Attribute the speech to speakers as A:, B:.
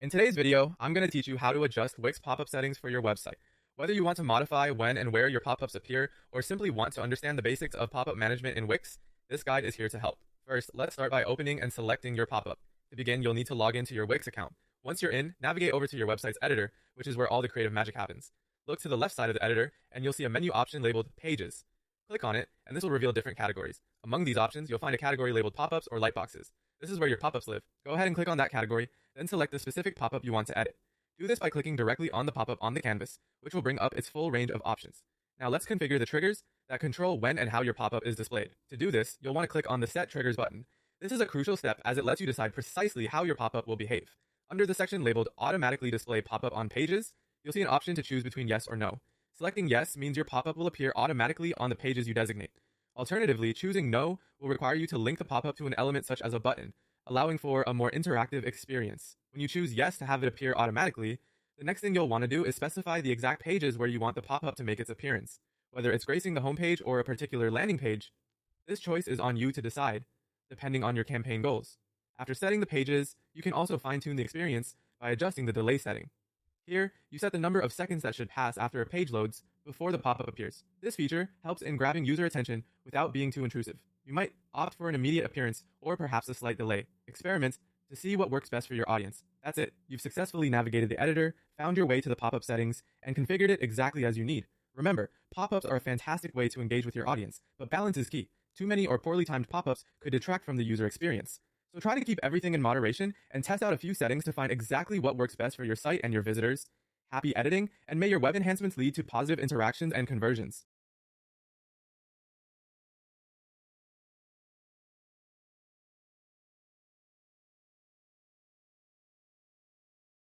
A: In today's video, I'm going to teach you how to adjust Wix pop-up settings for your website. Whether you want to modify when and where your pop-ups appear, or simply want to understand the basics of pop-up management in Wix, this guide is here to help. First, let's start by opening and selecting your pop-up. To begin, you'll need to log into your Wix account. Once you're in, navigate over to your website's editor, which is where all the creative magic happens. Look to the left side of the editor, and you'll see a menu option labeled Pages. Click on it, and this will reveal different categories. Among these options, you'll find a category labeled Pop-ups or Lightboxes. This is where your pop-ups live. Go ahead and click on that category, then select the specific pop-up you want to edit. Do this by clicking directly on the pop-up on the canvas, which will bring up its full range of options. Now let's configure the triggers that control when and how your pop-up is displayed. To do this, you'll want to click on the Set Triggers button. This is a crucial step as it lets you decide precisely how your pop-up will behave. Under the section labeled Automatically Display Pop-up on Pages, you'll see an option to choose between yes or no. Selecting yes means your pop-up will appear automatically on the pages you designate. Alternatively, choosing no will require you to link the pop-up to an element such as a button, allowing for a more interactive experience. When you choose yes to have it appear automatically, the next thing you'll want to do is specify the exact pages where you want the pop-up to make its appearance. Whether it's gracing the homepage or a particular landing page, this choice is on you to decide, depending on your campaign goals. After setting the pages, you can also fine-tune the experience by adjusting the delay setting. Here, you set the number of seconds that should pass after a page loads before the pop-up appears. This feature helps in grabbing user attention without being too intrusive. You might opt for an immediate appearance or perhaps a slight delay. Experiment to see what works best for your audience. That's it. You've successfully navigated the editor, found your way to the pop-up settings, and configured it exactly as you need. Remember, pop-ups are a fantastic way to engage with your audience, but balance is key. Too many or poorly timed pop-ups could detract from the user experience. So try to keep everything in moderation and test out a few settings to find exactly what works best for your site and your visitors. Happy editing, and may your web enhancements lead to positive interactions and conversions.